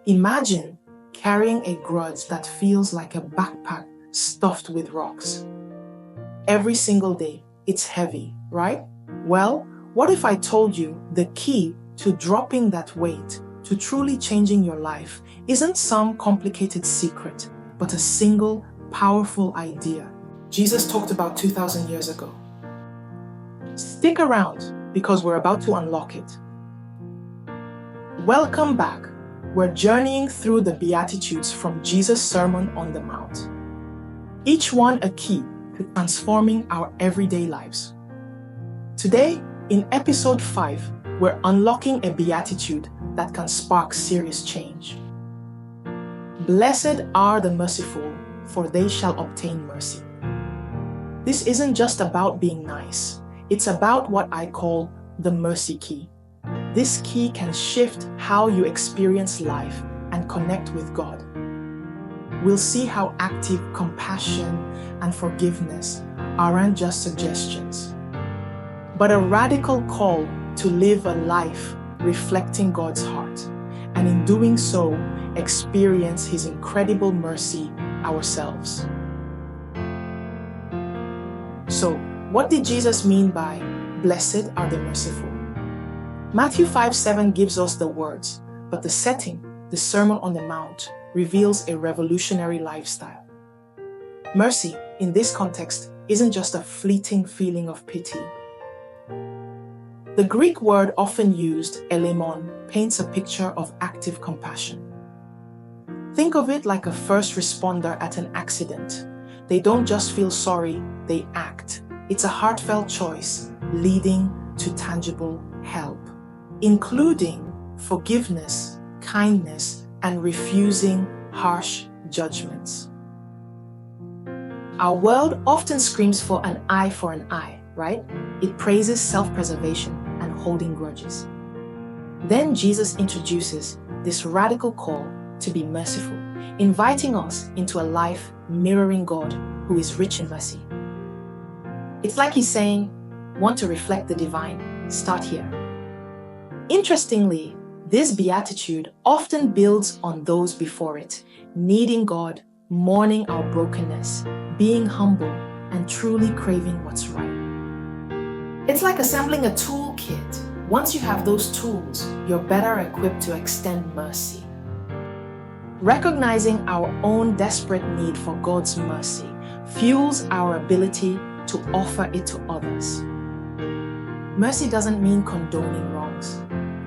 Imagine carrying a grudge that feels like a backpack stuffed with rocks. Every single day, it's heavy, right? Well, what if I told you the key to dropping that weight, to truly changing your life, isn't some complicated secret, but a single, powerful idea Jesus talked about 2,000 years ago? Stick around, because we're about to unlock it. Welcome back. We're journeying through the Beatitudes from Jesus' Sermon on the Mount. Each one a key to transforming our everyday lives. Today, in episode 5, we're unlocking a beatitude that can spark serious change. Blessed are the merciful, for they shall obtain mercy. This isn't just about being nice. It's about what I call the mercy key. This key can shift how you experience life and connect with God. We'll see how active compassion and forgiveness aren't just suggestions, but a radical call to live a life reflecting God's heart, and in doing so, experience His incredible mercy ourselves. So, what did Jesus mean by "Blessed are the merciful"? Matthew 5:7 gives us the words, but the setting, the Sermon on the Mount, reveals a revolutionary lifestyle. Mercy, in this context, isn't just a fleeting feeling of pity. The Greek word often used, eleimon, paints a picture of active compassion. Think of it like a first responder at an accident. They don't just feel sorry, they act. It's a heartfelt choice leading to tangible help, including forgiveness, kindness, and refusing harsh judgments. Our world often screams for an eye for an eye, right? It praises self-preservation and holding grudges. Then Jesus introduces this radical call to be merciful, inviting us into a life mirroring God, who is rich in mercy. It's like He's saying, want to reflect the divine? Start here. Interestingly, this beatitude often builds on those before it, needing God, mourning our brokenness, being humble, and truly craving what's right. It's like assembling a toolkit. Once you have those tools, you're better equipped to extend mercy. Recognizing our own desperate need for God's mercy fuels our ability to offer it to others. Mercy doesn't mean condoning wrongs.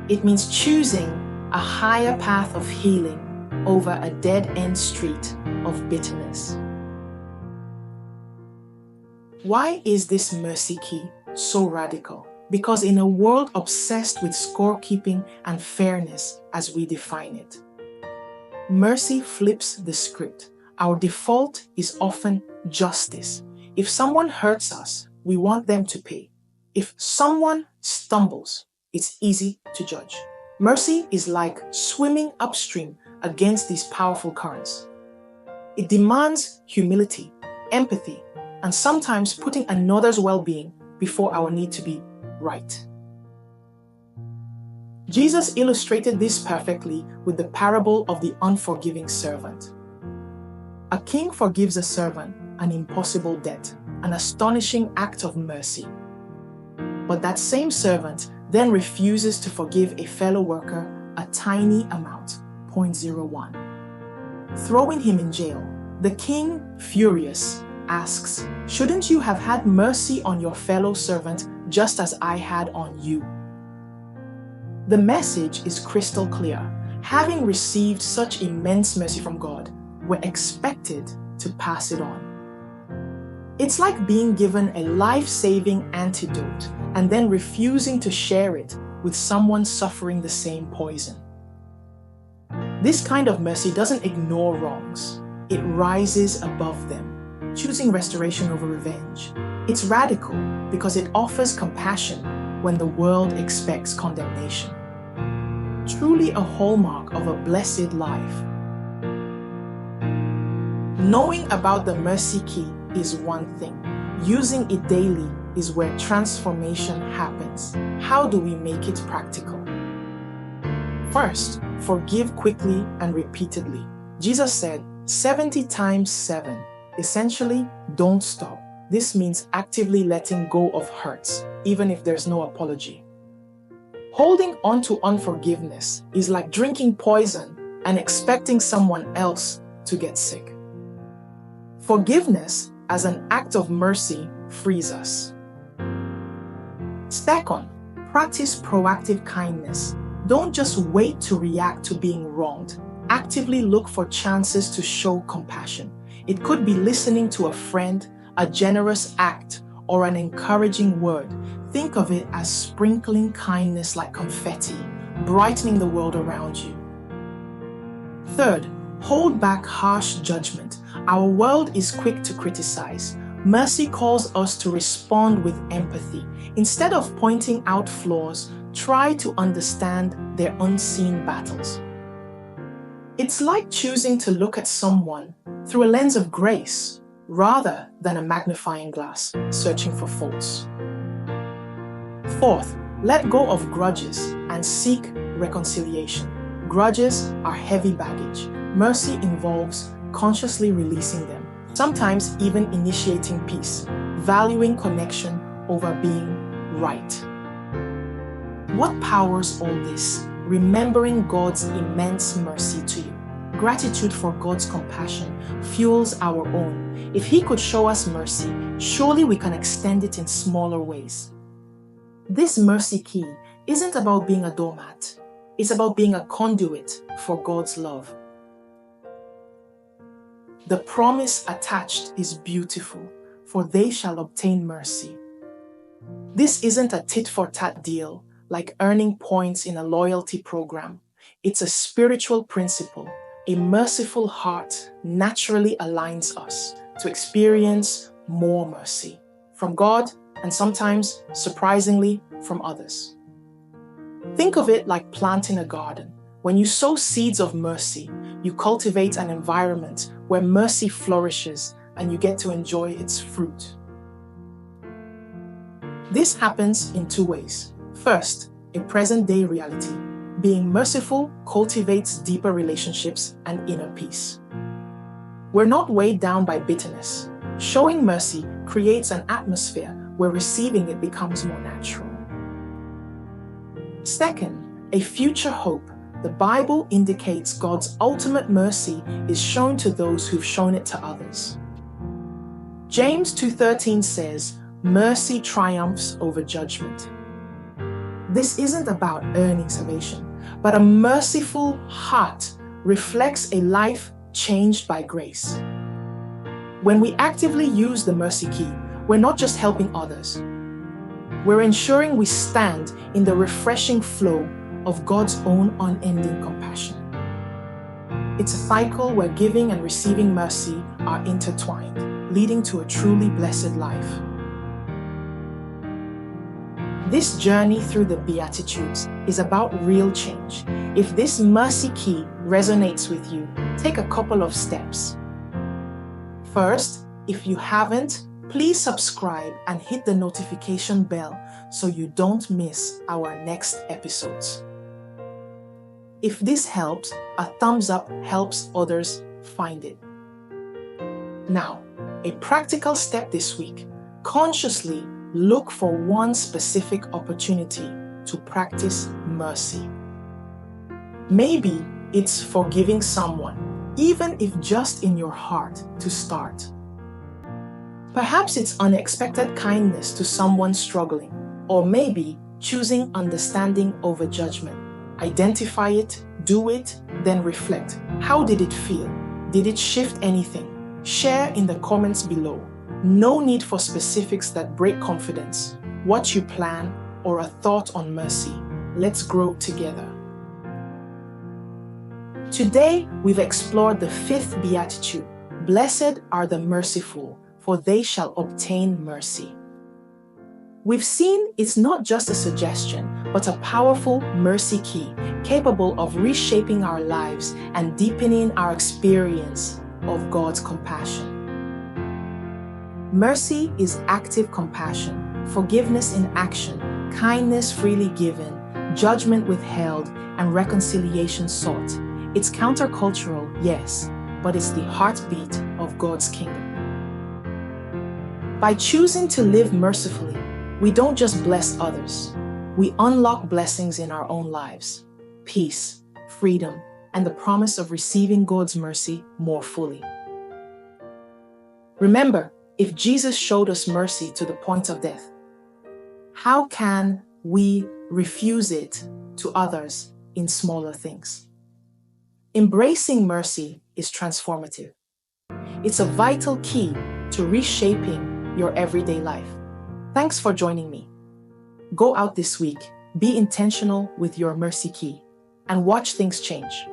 It means choosing a higher path of healing over a dead-end street of bitterness. Why is this mercy key so radical? Because in a world obsessed with scorekeeping and fairness as we define it, mercy flips the script. Our default is often justice. If someone hurts us, we want them to pay. If someone stumbles, it's easy to judge. Mercy is like swimming upstream against these powerful currents. It demands humility, empathy, and sometimes putting another's well-being before our need to be right. Jesus illustrated this perfectly with the parable of the unforgiving servant. A king forgives a servant an impossible debt, an astonishing act of mercy. But that same servant then refuses to forgive a fellow worker a tiny amount, 0.01, throwing him in jail. The king, furious, asks, "Shouldn't you have had mercy on your fellow servant just as I had on you?" The message is crystal clear. Having received such immense mercy from God, we're expected to pass it on. It's like being given a life-saving antidote and then refusing to share it with someone suffering the same poison. This kind of mercy doesn't ignore wrongs. It rises above them, choosing restoration over revenge. It's radical because it offers compassion when the world expects condemnation. Truly a hallmark of a blessed life. Knowing about the mercy key is one thing. Using it daily is where transformation happens. How do we make it practical? First, forgive quickly and repeatedly. Jesus said 70 times 7. Essentially, don't stop. This means actively letting go of hurts, even if there's no apology. Holding on to unforgiveness is like drinking poison and expecting someone else to get sick. Forgiveness, as an act of mercy, frees us. Second, practice proactive kindness. Don't just wait to react to being wronged. Actively look for chances to show compassion. It could be listening to a friend, a generous act, or an encouraging word. Think of it as sprinkling kindness like confetti, brightening the world around you. Third, hold back harsh judgment. Our world is quick to criticize. Mercy calls us to respond with empathy. Instead of pointing out flaws, try to understand their unseen battles. It's like choosing to look at someone through a lens of grace rather than a magnifying glass searching for faults. Fourth, let go of grudges and seek reconciliation. Grudges are heavy baggage. Mercy involves consciously releasing them, sometimes even initiating peace, valuing connection over being right. What powers all this? Remembering God's immense mercy to you. Gratitude for God's compassion fuels our own. If He could show us mercy, surely we can extend it in smaller ways. This mercy key isn't about being a doormat. It's about being a conduit for God's love. The promise attached is beautiful, for they shall obtain mercy. This isn't a tit-for-tat deal, like earning points in a loyalty program. It's a spiritual principle. A merciful heart naturally aligns us to experience more mercy from God and sometimes, surprisingly, from others. Think of it like planting a garden. When you sow seeds of mercy, you cultivate an environment where mercy flourishes and you get to enjoy its fruit. This happens in two ways. First, a present-day reality. Being merciful cultivates deeper relationships and inner peace. We're not weighed down by bitterness. Showing mercy creates an atmosphere where receiving it becomes more natural. Second, a future hope. The Bible indicates God's ultimate mercy is shown to those who've shown it to others. James 2:13 says, "Mercy triumphs over judgment." This isn't about earning salvation, but a merciful heart reflects a life changed by grace. When we actively use the mercy key, we're not just helping others. We're ensuring we stand in the refreshing flow of God's own unending compassion. It's a cycle where giving and receiving mercy are intertwined, leading to a truly blessed life. This journey through the Beatitudes is about real change. If this mercy key resonates with you, take a couple of steps. First, if you haven't, please subscribe and hit the notification bell so you don't miss our next episodes. If this helps, a thumbs up helps others find it. Now, a practical step this week. Consciously look for one specific opportunity to practice mercy. Maybe it's forgiving someone, even if just in your heart to start. Perhaps it's unexpected kindness to someone struggling, or maybe choosing understanding over judgment. Identify it, do it, then reflect. How did it feel? Did it shift anything? Share in the comments below. No need for specifics that break confidence. What you plan or a thought on mercy. Let's grow together. Today, we've explored the fifth beatitude. Blessed are the merciful, for they shall obtain mercy. We've seen it's not just a suggestion, but a powerful mercy key capable of reshaping our lives and deepening our experience of God's compassion. Mercy is active compassion, forgiveness in action, kindness freely given, judgment withheld, and reconciliation sought. It's countercultural, yes, but it's the heartbeat of God's kingdom. By choosing to live mercifully, we don't just bless others, we unlock blessings in our own lives, peace, freedom, and the promise of receiving God's mercy more fully. Remember, if Jesus showed us mercy to the point of death, how can we refuse it to others in smaller things? Embracing mercy is transformative. It's a vital key to reshaping your everyday life. Thanks for joining me. Go out this week, be intentional with your mercy key, and watch things change.